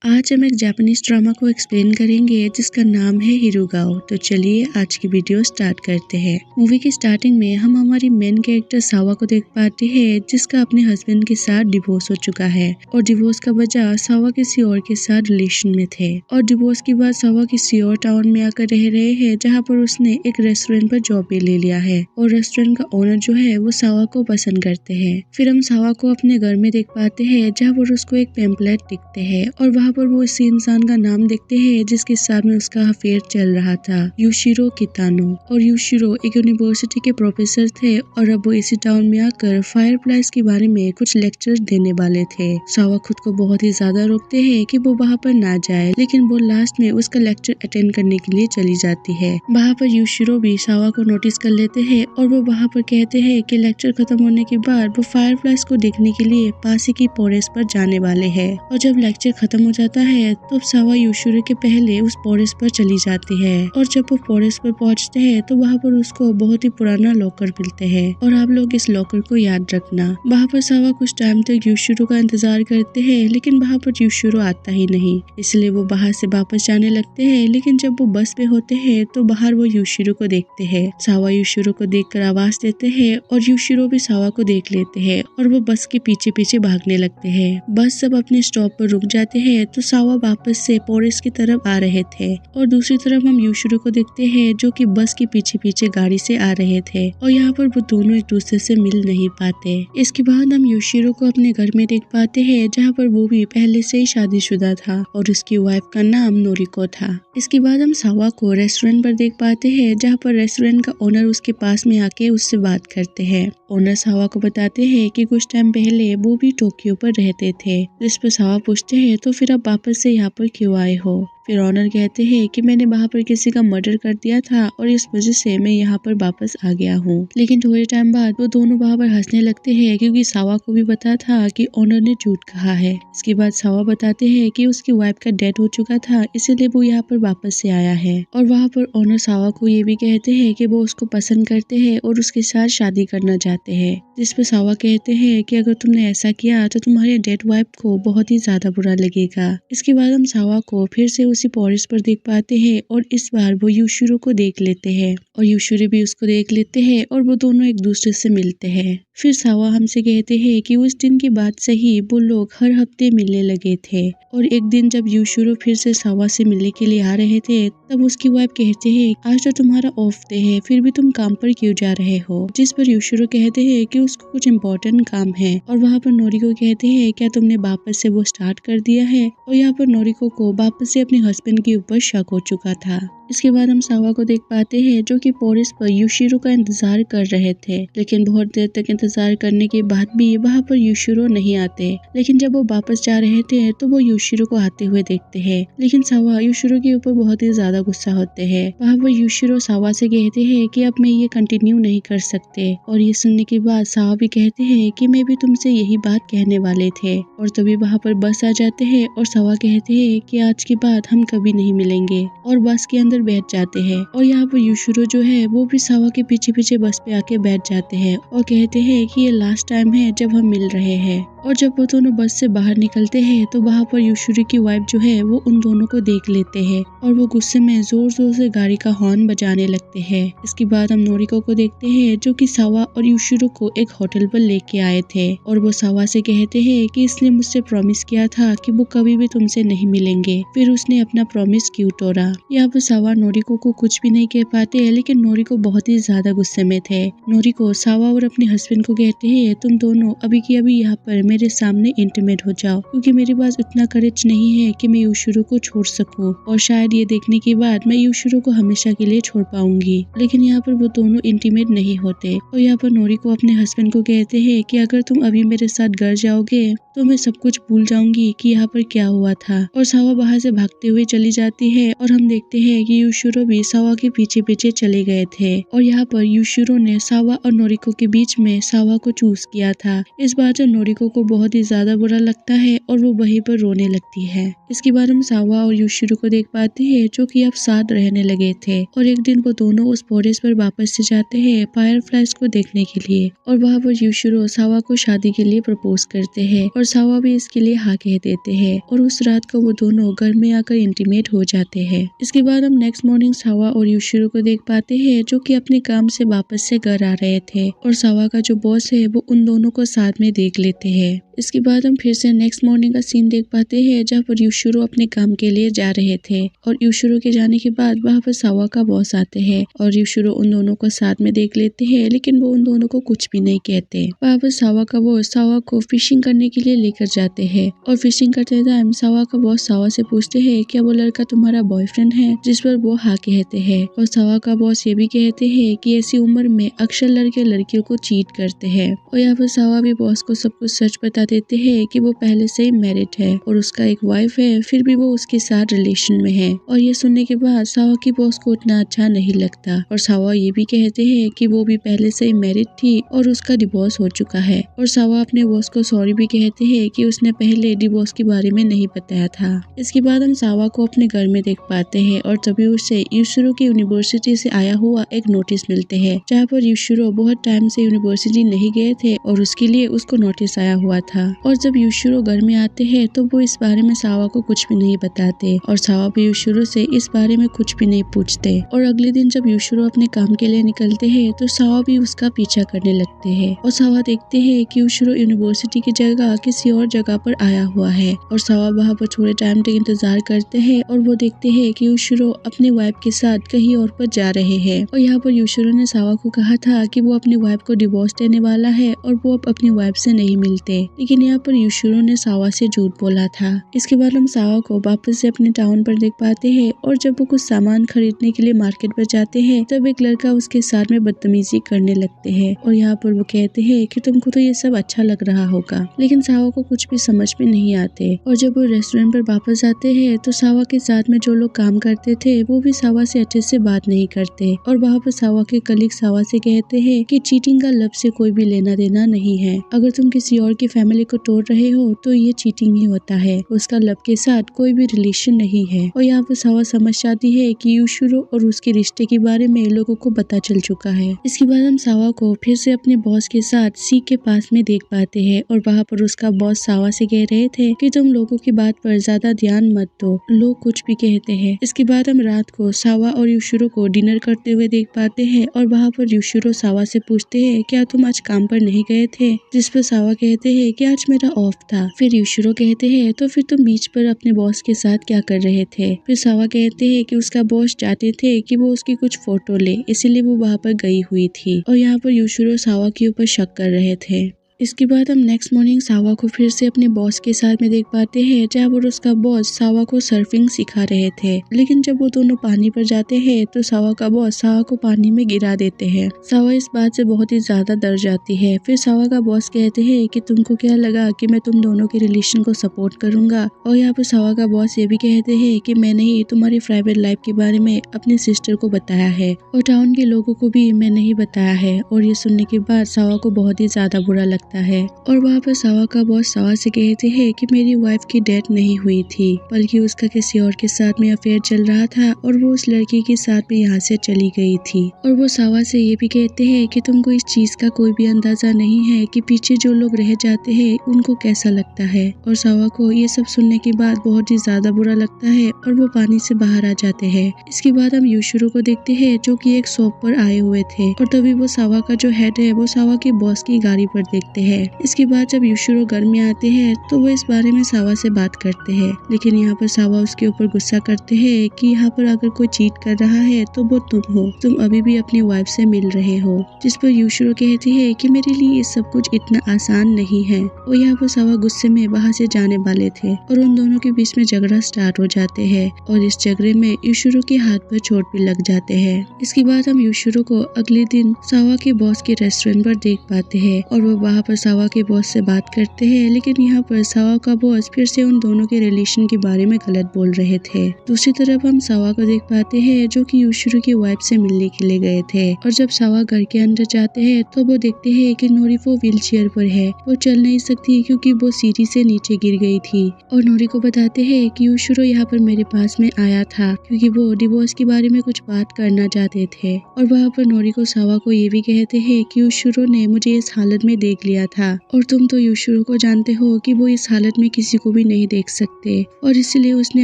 आज हम एक जापानीज ड्रामा को एक्सप्लेन करेंगे जिसका नाम है हिरुगाओ। तो चलिए आज की वीडियो स्टार्ट करते हैं। मूवी की स्टार्टिंग में हम हमारी मेन कैरेक्टर सावा को देख पाते हैं जिसका अपने हस्बैंड के साथ डिवोर्स हो चुका है और डिवोर्स का वजह सावा किसी और के साथ रिलेशन में थे और डिवोर्स के बाद सावा किसी और टाउन में आकर रह रहे हैं जहाँ पर उसने एक रेस्टोरेंट पर जॉब भी ले लिया है और रेस्टोरेंट का ओनर जो है वो सावा को पसंद करते हैं। फिर हम सावा को अपने घर में देख पाते हैं जहाँ पर उसको एक पेम्पलेट दिखते हैं और वहाँ पर वो इसी इंसान का नाम देखते हैं जिसके साथ में उसका अफेयर चल रहा था, यूशिरो कितानो। और यूशिरो एक यूनिवर्सिटी के प्रोफेसर थे और अब वो इसी टाउन में आकर फायरफ्लाइज के बारे में कुछ लेक्चर देने वाले थे। सावा खुद को बहुत ही ज्यादा रोकते हैं कि वो वहाँ पर ना जाए, लेकिन वो लास्ट में उसका लेक्चर अटेंड करने के लिए चली जाती है। वहाँ पर यूशिरो भी सावा को नोटिस कर लेते हैं और वो वहाँ पर कहते हैं कि लेक्चर खत्म होने के बाद वो फायरफ्लाइज को देखने के लिए पास की फॉरेस्ट पर जाने वाले हैं। और जब लेक्चर खत्म हो जाता है तो सावा यूशिरो के पहले उस फॉरेस्ट पर चली जाती है और जब वो फॉरेस्ट पर पहुंचते हैं तो वहाँ पर उसको बहुत ही पुराना लॉकर मिलते हैं और आप लोग इस लॉकर को याद रखना। वहाँ पर सावा कुछ टाइम तक यूशिरो का इंतजार करते हैं लेकिन वहाँ पर यूशिरो आता ही नहीं, इसलिए वो बाहर से वापस जाने लगते हैं। लेकिन जब वो बस पे होते हैं तो बाहर वो यूशिरो को देखते हैं। सावा यूशिरो को देखकर आवाज देते हैं और यूशिरो भी सावा को देख लेते हैं और वो बस के पीछे पीछे भागने लगते हैं। बस सब अपने स्टॉप पर रुक जाते हैं तो सावा वापस से फॉरेस्ट की तरफ आ रहे थे और दूसरी तरफ हम यूशिरो को देखते हैं जो कि बस के पीछे पीछे गाड़ी से आ रहे थे और यहाँ पर वो दोनों एक दूसरे से मिल नहीं पाते। इसके बाद हम यूशिरो को अपने घर में देख पाते हैं जहाँ पर वो भी पहले से ही शादीशुदा था और उसकी वाइफ का नाम नोरिको था। इसके बाद हम सावा को रेस्टोरेंट पर देख पाते हैं जहाँ पर रेस्टोरेंट का ओनर उसके पास में आके उससे बात करते हैं। ओनर सावा को बताते हैं कि कुछ टाइम पहले वो भी टोक्यो पर रहते थे, जिस पर सावा पूछते हैं तो फिर आप वापस से यहाँ पर क्यों आए हो। फिर ऑनर कहते हैं कि मैंने वहाँ पर किसी का मर्डर कर दिया था और इस वजह से मैं यहाँ पर वापस आ गया हूँ। लेकिन थोड़े टाइम बाद वो दोनों वहाँ पर हंसने लगते हैं क्योंकि सावा को भी पता था कि ऑनर ने झूठ कहा है। इसके बाद सावा बताते हैं कि उसकी वाइफ का डेथ हो चुका था, इसीलिए वो यहाँ पर वापस से आया है। और वहाँ पर ऑनर सावा को ये भी कहते हैं कि वो उसको पसंद करते हैं और उसके साथ शादी करना चाहते हैं, जिस पर सावा कहते हैं कि अगर तुमने ऐसा किया तो तुम्हारी डेड वाइफ को बहुत ही ज्यादा बुरा लगेगा। इसके बाद हम सावा को फिर से उसी फॉरेस्ट पर देख पाते हैं और इस बार वो यूशिरो को देख लेते हैं और यूशिरो भी उसको देख लेते हैं और वो दोनों एक दूसरे से मिलते हैं। फिर सावा हमसे कहते हैं कि उस दिन की बात से ही वो लोग हर हफ्ते मिलने लगे थे और एक दिन जब यूशिरो फिर से सावा से मिलने के लिए आ रहे थे तब उसकी वाइफ कहते हैं आज तो तुम्हारा ऑफ डे है, फिर भी तुम काम पर क्यों जा रहे हो। जिस पर यूशिरो कहते हैं कि उसको कुछ इम्पोर्टेंट काम है और वहाँ पर नोरिको कहते हैं क्या तुमने वापस से वो स्टार्ट कर दिया है। और यहाँ पर नोरिको को वापस से अपने हस्बैंड के ऊपर शक हो चुका था। इसके बाद हम सावा को देख पाते हैं जो कि फॉरेस्ट पर यूशिरो का इंतजार कर रहे थे, लेकिन बहुत देर तक इंतजार करने के बाद भी वहाँ पर यूशिरो नहीं आते। लेकिन जब वो वापस जा रहे थे तो वो यूशिरो को आते हुए देखते हैं, लेकिन सावा यूशिरो के ऊपर बहुत ही ज्यादा गुस्सा होते हैं। वहाँ पर यूशिरो सावा से कहते हैं कि अब मैं ये कंटिन्यू नहीं कर सकते और ये सुनने के बाद सावा भी कहते हैं कि मैं भी तुमसे यही बात कहने वाले थे। और तभी वहाँ पर बस आ जाते हैं और सावा कहते हैं कि आज के बाद हम कभी नहीं मिलेंगे और बस के अंदर बैठ जाते हैं। और यहाँ पर यूशिरो जो है वो भी सावा के पीछे पीछे बस पे आके बैठ जाते हैं और कहते हैं कि ये लास्ट टाइम है जब हम मिल रहे हैं। और जब वो दोनों बस से बाहर निकलते हैं तो वहाँ पर यूशिरो की वाइफ जो है वो उन दोनों को देख लेते हैं और वो गुस्से में जोर जोर से गाड़ी का हॉर्न बजाने लगते हैं। इसके बाद हम नोरिको को देखते हैं जो कि सावा और यूशिरो को एक होटल पर लेके आए थे और वो सावा से कहते हैं कि इसने मुझसे प्रॉमिस किया था कि वो कभी भी तुमसे नहीं मिलेंगे, फिर उसने अपना प्रॉमिस क्यों तोड़ा। यहाँ पर सावा नोरिको को कुछ भी नहीं कह पाते, लेकिन नोरिको बहुत ही ज्यादा गुस्से में थे। नोरिको सावा और अपने हस्बैंड को कहते हैं तुम दोनों अभी की अभी यहाँ पर मेरे सामने इंटीमेट हो जाओ, क्योंकि मेरे पास उतना करेज नहीं है कि मैं यूशिरो को छोड़ सकूं और शायद ये देखने के बाद मैं यूशिरो को हमेशा के लिए छोड़ पाऊंगी। लेकिन यहाँ पर वो दोनों इंटीमेट नहीं होते और यहाँ पर नोरिको अपने हस्बैंड को कहते हैं कि अगर तुम अभी मेरे साथ घर जाओगे तो मैं सब कुछ भूल जाऊंगी कि यहाँ पर क्या हुआ था। और सावा बाहर से भागते हुए चली जाती है और हम देखते हैं कि यूशिरो भी सावा के पीछे पीछे चले गए थे और यहाँ पर यूशिरो ने सावा और नोरिको के बीच में सावा को चूज किया था। इस बार जब नोरिको को बहुत ही ज्यादा बुरा लगता है और वो वहीं पर रोने लगती है। इसके बाद हम सावा और यूशिरो को देख पाते हैं जो कि अब साथ रहने लगे थे और एक दिन वो दोनों उस फॉरेस्ट पर वापस से जाते हैं फायरफ्लाइज को देखने के लिए और वहाँ पर यूशिरो सावा को शादी के लिए प्रपोज करते हैं और सावा भी इसके लिए हाँ कह देते हैं और उस रात को वो दोनों घर में आकर इंटीमेट हो जाते हैं। इसके बाद हम नेक्स्ट मॉर्निंग सावा और यूशिरो को देख पाते हैं जो कि अपने काम से वापस से घर आ रहे थे और सावा का जो बॉस है वो उन दोनों को साथ में देख लेते हैं। इसके बाद हम फिर से नेक्स्ट मॉर्निंग का सीन देख पाते हैं जहाँ पर यूशिरो अपने काम के लिए जा रहे थे और यूशिरो के जाने के बाद वहाँ पर सावा का बॉस आते हैं और यूशिरो उन दोनों को साथ में देख लेते हैं लेकिन वो उन दोनों को कुछ भी नहीं कहते। वहाँ पर सावा का बॉस सावा को फिशिंग करने के लिए लेकर जाते हैं और फिशिंग करते टाइम सावा का बॉस सावा से पूछते हैं क्या वो लड़का तुम्हारा बॉयफ्रेंड है, जिस पर वो हाँ कहते हैं और सावा का बॉस ये भी कहते हैं कि ऐसी उम्र में अक्सर लड़के लड़कियों को चीट करते हैं और यहाँ पर सावा भी बॉस को सब कुछ सच बता देते हैं कि वो पहले से ही मैरिड है और उसका एक वाइफ है, फिर भी वो उसके साथ रिलेशन में है। और ये सुनने के बाद सावा की बॉस को उतना अच्छा नहीं लगता और सावा ये भी कहते हैं कि वो भी पहले से ही मैरिड थी और उसका डिवोर्स हो चुका है और सावा अपने बॉस को सॉरी भी कहते हैं कि उसने पहले डिवोर्स के बारे में नहीं बताया था। इसके बाद हम सावा को अपने घर में देख पाते हैं और तभी उसे यूशिरो की यूनिवर्सिटी से आया हुआ एक नोटिस मिलते हैं जहाँ पर यूशिरो बहुत टाइम से यूनिवर्सिटी नहीं गए थे और उसके लिए उसको नोटिस आया हुआ था। और जब यूशिरो घर में आते हैं तो वो इस बारे में सावा को कुछ भी नहीं बताते और सावा भी यूशिरो से इस बारे में कुछ भी नहीं पूछते। और अगले दिन जब यूशिरो अपने काम के लिए निकलते हैं तो सावा भी उसका पीछा करने लगते हैं और सावा देखते हैं कि यूशिरो यूनिवर्सिटी की जगह किसी और जगह पर आया हुआ है और सावा वहाँ पर थोड़े टाइम तक इंतजार करते हैं और वो देखते हैं कि यूशिरो अपनी वाइफ के साथ कहीं और पर जा रहे हैं और यहाँ पर यूशिरो ने सावा को कहा था कि वो अपनी वाइफ को डिवोर्स देने वाला है और वो अब अपनी वाइफ से नहीं मिलते, लेकिन यहाँ पर यूशिरो ने सावा से झूठ बोला था। इसके बाद हम सावा को वापस से अपने टाउन पर देख पाते हैं और जब वो कुछ सामान खरीदने के लिए मार्केट पर जाते हैं तब एक लड़का उसके साथ में बदतमीजी करने लगते हैं और यहाँ पर वो कहते हैं कि तुमको तो ये सब अच्छा लग रहा होगा, लेकिन सावा को कुछ भी समझ में नहीं आते। और जब वो रेस्टोरेंट पर वापस आते हैं तो सावा के साथ में जो लोग काम करते थे वो भी सावा से अच्छे से बात नहीं करते और वहाँ पर सावा के कलीग सावा से कहते हैं कि चीटिंग का लब से कोई भी लेना देना नहीं है, अगर तुम किसी और की फैमिली को तोड़ रहे हो तो ये चीटिंग ही होता है, उसका लब के साथ कोई भी रिलेशन नहीं है। और यहाँ पर सावा समझ जाती है कि यूशिरो और उसके रिश्ते के बारे में लोगों को पता चल चुका है। इसके बाद हम सावा को फिर से अपने बॉस के साथ सी के पास में देख पाते हैं और वहाँ पर उसका बॉस सावा से कह रहे थे कि तुम लोगों की बात पर ज्यादा ध्यान मत दो, लोग कुछ भी कहते हैं। इसके बाद हम रात को सावा और यूशिरो को डिनर करते हुए देख पाते हैं और वहाँ पर यूशिरो सावा से पूछते हैं क्या तुम आज काम पर नहीं गए थे, जिस पर सावा कहते हैं कि आज मेरा ऑफ था। फिर यूशिरो कहते हैं तो फिर तुम बीच पर अपने बॉस के साथ क्या कर रहे थे। फिर सावा कहते हैं कि उसका बॉस चाहते थे कि वो उसकी कुछ फोटो ले, इसीलिए वो वहाँ पर गई हुई थी और यहाँ पर यूशिरो सावा के ऊपर शक कर रहे थे। इसके बाद हम नेक्स्ट मॉर्निंग सावा को फिर से अपने बॉस के साथ में देख पाते हैं जहाँ पर उसका बॉस सावा को सर्फिंग सिखा रहे थे, लेकिन जब वो दोनों पानी पर जाते हैं तो सावा का बॉस सावा को पानी में गिरा देते हैं। सावा इस बात से बहुत ही ज्यादा डर जाती है। फिर सावा का बॉस कहते हैं कि तुमको क्या लगा कि मैं तुम दोनों के रिलेशन को सपोर्ट करूंगा। और यहाँ पर सावा का बॉस ये भी कहते हैं कि मैंने ही तुम्हारी प्राइवेट लाइफ के बारे में अपनी सिस्टर को बताया है और टाउन के लोगों को भी मैंने ही बताया है। और ये सुनने के बाद सावा को बहुत ही ज्यादा बुरा लगता है और वहाँ पर सावा का बॉस सावा से कहते हैं कि मेरी वाइफ की डेथ नहीं हुई थी, बल्कि उसका किसी और के साथ में अफेयर चल रहा था और वो उस लड़की के साथ में यहाँ से चली गई थी। और वो सावा से ये भी कहते हैं कि तुमको इस चीज का कोई भी अंदाजा नहीं है कि पीछे जो लोग रह जाते हैं उनको कैसा लगता है। और सावा को ये सब सुनने के बाद बहुत ही ज्यादा बुरा लगता है और वो पानी से बाहर आ जाते हैं। इसके बाद हम यूशिरो को देखते हैं जो कि एक शॉप पर आए हुए थे और तभी वो सावा का जो हेड है वो सावा के बॉस की गाड़ी पर देखते हैं। इसके बाद जब यूशिरो घर में आते हैं तो वो इस बारे में सावा से बात करते हैं, लेकिन यहाँ पर सावा उसके ऊपर गुस्सा करते हैं कि यहाँ पर अगर कोई चीट कर रहा है तो वो तुम हो, तुम अभी भी अपनी वाइफ से मिल रहे हो। जिस पर यूशिरो कहती है कि मेरे लिए ये सब कुछ इतना आसान नहीं है। और यहाँ पर सावा गुस्से में वहाँ से जाने वाले थे और उन दोनों के बीच में झगड़ा स्टार्ट हो जाते हैं और इस झगड़े में यूशिरो के हाथ पर चोट भी लग जाते हैं। इसके बाद हम यूशिरो को अगले दिन सावा के बॉस के रेस्टोरेंट पर देख पाते हैं और वो वहाँ पर सावा के बॉस से बात करते हैं, लेकिन यहाँ पर सावा का बॉस फिर से उन दोनों के रिलेशन के बारे में गलत बोल रहे थे। दूसरी तरफ हम सावा को देख पाते हैं जो कि युशिरो की वाइफ से मिलने के लिए गए थे, और जब सावा घर के अंदर जाते हैं तो वो देखते हैं कि नोरिको व्हील चेयर पर है। वो चल नहीं सकती क्योंकि वो सीढ़ी से नीचे गिर गई थी, और नोरिको बताते हैं कि युशिरो यहाँ पर मेरे पास में आया था क्योंकि वो डिवोर्स के बारे में कुछ बात करना चाहते थे। और वहाँ पर नोरिको सावा को ये भी कहते हैं कि युशिरो ने मुझे इस हालत में देख लिया था, और तुम तो युशिरो को जानते हो कि वो इस हालत में किसी को भी नहीं देख सकते, और इसलिए उसने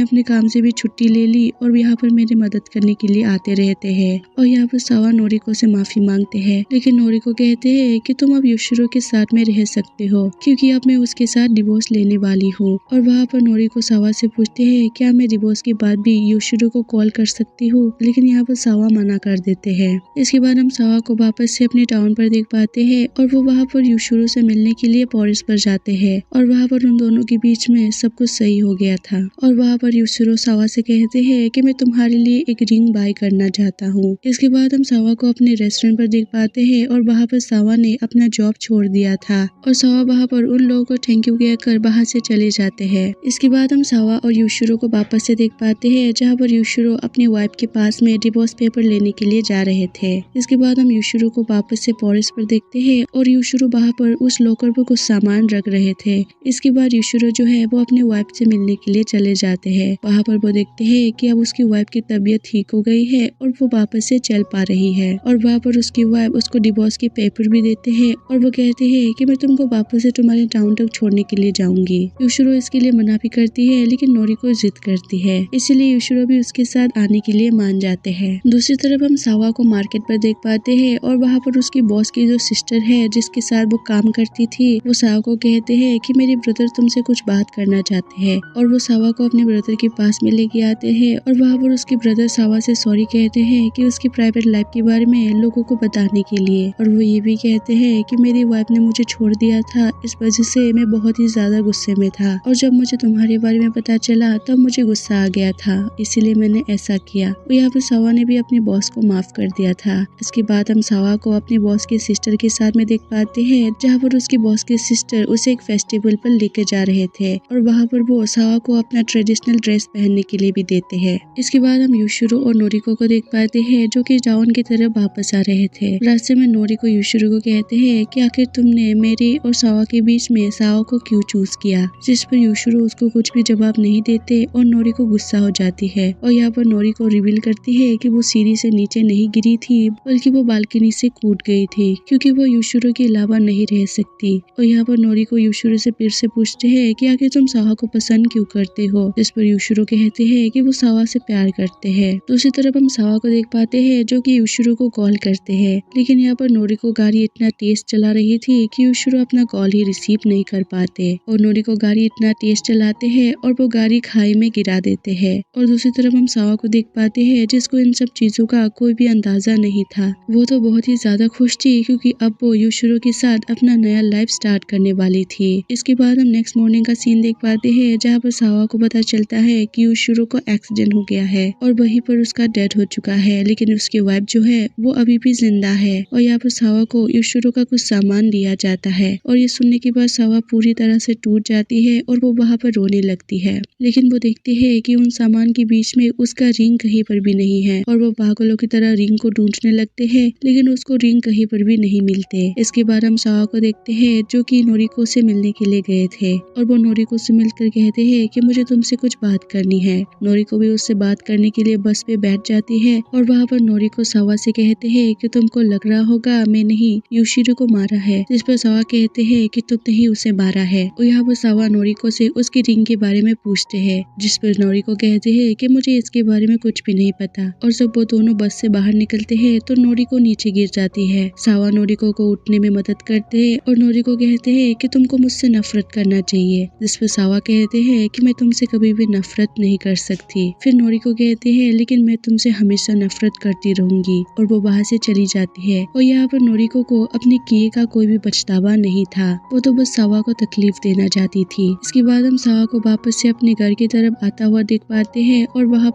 अपने काम से भी छुट्टी ले ली और यहाँ पर मेरी मदद करने के लिए आते रहते हैं। और यहाँ पर सावा नोरिको से माफी मांगते हैं, लेकिन नोरिको कहते हैं कि तुम अब युशिरो के साथ में रह सकते हो क्योंकि अब मैं उसके साथ डिवोर्स लेने वाली हूँ। और वहाँ पर नोरिको सावा से पूछते हैं क्या मैं डिवोर्स के बाद भी युशिरो को कॉल कर सकती हूँ, लेकिन यहाँ पर सावा मना कर देते हैं। इसके बाद हम सावा को वापस से अपने टाउन पर देख पाते हैं, और वो वहाँ पर युशिरो से मिलने के लिए पॉरिस पर जाते हैं, और वहाँ पर उन दोनों के बीच में सब कुछ सही हो गया था। और वहाँ पर युशिरो सावा से कहते हैं कि मैं तुम्हारे लिए एक रिंग बाय करना चाहता हूँ। इसके बाद हम सावा को अपने रेस्टोरेंट पर देख पाते हैं, और वहाँ पर सावा ने अपना जॉब छोड़ दिया था, और सावा वहाँ पर उन लोगों को थैंक यू कहकर वहाँ से चले जाते हैं। इसके बाद हम सावा और युशिरो को वापस से देख पाते हैं जहाँ पर युशिरो अपनी वाइफ के पास में डिवोर्स पेपर लेने के लिए जा रहे थे। इसके बाद हम युशिरो को वापस से पॉरिस पर देखते हैं, और युशिरो वहाँ पर उस लॉकर पर कुछ सामान रख रहे थे। इसके बाद युशिरो जो है वो अपनी वाइफ से मिलने के लिए चले जाते हैं। वहाँ पर वो देखते हैं कि अब उसकी वाइफ की तबीयत ठीक हो गई है और वो वापस से चल पा रही है, और वहाँ पर उसकी वाइफ उसको डिवोर्स के पेपर भी देते हैं, और वो कहते हैं कि मैं तुमको वापस से तुम्हारे टाउन तक छोड़ने के लिए जाऊंगी। युशिरो इसके लिए मना भी करती है, लेकिन नोरिको जिद करती है, इसलिए युशिरो भी उसके साथ आने के लिए मान जाते हैं। दूसरी तरफ हम सावा को मार्केट पर देख पाते हैं, और वहाँ पर उसकी बॉस की जो सिस्टर है जिसके साथ वो काम करती थी, वो सावा को कहते हैं कि मेरे ब्रदर तुमसे कुछ बात करना चाहते हैं, और वो सावा को अपने ब्रदर के पास में लेके आते हैं, और वहाँ पर उसके ब्रदर सावा से सॉरी कहते हैं कि उसकी प्राइवेट लाइफ के बारे में लोगों को बताने के लिए, और वो ये भी कहते हैं कि मेरी वाइफ ने मुझे छोड़ दिया था, इस वजह से मैं बहुत ही ज्यादा गुस्से में था, और जब मुझे तुम्हारे बारे में पता चला तब मुझे गुस्सा आ गया था, इसीलिए मैंने ऐसा किया। और यहाँ पर सावा ने भी अपने बॉस को माफ कर दिया था। इसके बाद हम सावा को अपने बॉस की सिस्टर के साथ में देख पाते हैं, जहाँ पर उसकी बॉस की सिस्टर उसे एक फेस्टिवल पर लेके जा रहे थे, और वहाँ पर वो सावा को अपना ट्रेडिशनल ड्रेस पहनने के लिए भी देते हैं। इसके बाद हम युशिरो और नोरिको को देख पाते हैं जो कि टाउन की तरफ वापस आ रहे थे। रास्ते में नोरिको युशिरो को कहते हैं कि आखिर तुमने मेरे और सावा के बीच में सावा को क्यों चूज किया, जिस पर युशिरो उसको कुछ भी जवाब नहीं देते और नोरिको गुस्सा हो जाती है। और यहाँ पर नोरिको रिवील करती है कि वो सीढ़ी से नीचे नहीं गिरी थी, बल्कि वो बालकनी से कूद गई थी क्योंकि वो युशिरो के अलावा नहीं रह सकती। और यहाँ पर नोरिको युशिरो से फिर से पूछते हैं कि आखिर तुम सावा को पसंद क्यों करते हो, जिस पर युशिरो कहते हैं कि वो सावा से प्यार करते हैं। दूसरी तरफ हम सावा को देख पाते हैं जो कि युशिरो को कॉल करते हैं, लेकिन यहाँ पर नोरिको गाड़ी इतना तेज चला रही थी कि युशिरो अपना कॉल ही रिसीव नहीं कर पाते, और नोरिको गाड़ी इतना तेज चलाते हैं और वो गाड़ी खाई में गिरा देते हैं। और दूसरी तरफ हम सावा को देख पाते हैं जिसको इन सब चीजों का कोई भी अंदाजा नहीं था। वो तो बहुत ही ज्यादा खुश थी क्योंकि अब वो युशिरो के साथ अपना नया लाइफ स्टार्ट करने वाली थी। इसके बाद हम नेक्स्ट मॉर्निंग का सीन देख पाते हैं जहाँ पर सावा को पता चलता है कि युशिरो को एक्सीडेंट हो गया है और वहीं पर उसका डेथ हो चुका है, लेकिन उसकी वाइफ जो है वो अभी भी जिंदा है। और यहाँ पर सावा को युशिरो का कुछ सामान दिया जाता है, और ये सुनने के बाद सावा पूरी तरह से टूट जाती है और वो वहाँ पर रोने लगती है। लेकिन वो देखती है कि उन सामान के बीच में उसका रिंग कहीं पर भी नहीं है, और वो पागलों की तरह रिंग को ढूंढने लगते हैं, लेकिन उसको रिंग कहीं पर भी नहीं मिलते। इसके बाद हम सावा को देखते हैं जो कि नोरिको से मिलने के लिए गए थे, और वो नोरिको से मिलकर कहते हैं कि मुझे तुमसे कुछ बात करनी है। नोरिको भी उससे बात करने के लिए बस पे बैठ जाती है, और वहाँ पर नोरिको सावा से कहते हैं कि तुमको लग रहा होगा मैंने ही युशिरो को मारा है, जिस पर सावा कहते हैं कि तुमने ही उसे मारा है। और यहाँ पर सावा नोरिको से उसकी रिंग के बारे में पूछते हैं, जिस पर नोरिको कहते हैं कि मुझे इसके बारे में कुछ भी नहीं पता। और जब वो दोनों बस से बाहर निकलते हैं तो नोरिको नीचे गिर जाती है। सावा नोरिको को उठने में मदद करते हैं, और नोरिको कहते हैं कि तुमको मुझसे नफरत करना चाहिए, जिस पर सावा कहते हैं कि मैं तुमसे कभी भी नफरत नहीं कर सकती। फिर नोरिको कहते हैं लेकिन मैं तुमसे हमेशा नफरत करती रहूंगी, और वो वहाँ से चली जाती है। और यहाँ पर नोरिको को अपने किए का कोई भी पछतावा नहीं था, वो तो बस सावा को तकलीफ देना चाहती थी। इसके बाद हम सावा को वापस से अपने घर की तरफ आता हुआ देख पाते हैं, और वहाँ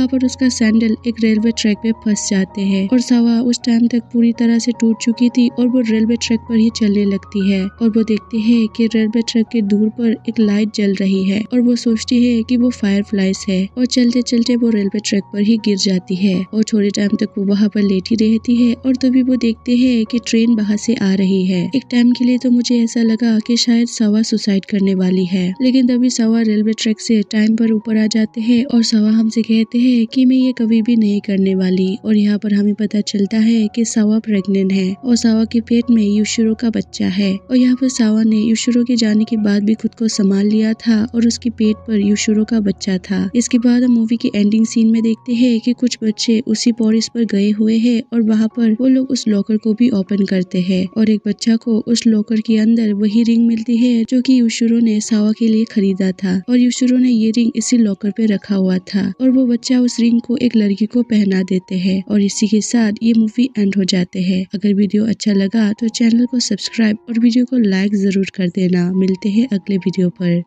पर उसका सैंडल एक रेलवे ट्रैक पे फंस जाते हैं, और सावा उस टाइम तक पूरी तरह से टूट चुकी थी और वो रेलवे ट्रैक पर ही चलने लगती है और वो देखते हैं कि रेलवे ट्रैक के दूर पर एक लाइट जल रही है और वो सोचती है कि वो फायरफ्लाइज है और चलते चलते वो रेलवे ट्रैक पर ही गिर जाती है और थोड़े टाइम तक वो वहाँ पर लेटी रहती है और तभी वो देखते हैं कि ट्रेन बाहर से आ रही है। एक टाइम के लिए तो मुझे ऐसा लगा कि शायद सावा सुसाइड करने वाली है, लेकिन तभी सावा रेलवे ट्रैक से टाइम पर ऊपर आ जाते हैं और सावा हमसे कहते हैं कि मैं ये कभी भी नहीं करने वाली। और यहाँ पर हमें पता चलता है कि सावा प्रेग्नेंट है और सावा के पेट में युशिरो का बच्चा है और यहाँ पर सावा ने युशिरो के जाने के बाद भी खुद को संभाल लिया था और उसके पेट पर युशिरो का बच्चा था। इसके बाद हम मूवी की एंडिंग सीन में देखते हैं कि कुछ बच्चे उसी पॉरिस पर गए हुए हैं और वहाँ पर वो लोग उस लॉकर को भी ओपन करते हैं और एक बच्चा को उस लॉकर के अंदर वही रिंग मिलती है जो कि युशिरो ने सावा के लिए खरीदा था और युशिरो ने ये रिंग इसी लॉकर पे रखा हुआ था और वो बच्चा उस रिंग को एक लड़की को पहना देते हैं और इसी के साथ ये मूवी एंड हो जाते हैं। अगर वीडियो अच्छा लगा तो चैनल को सब्सक्राइब और वीडियो को लाइक जरूर कर देना। मिलते हैं अगले वीडियो पर।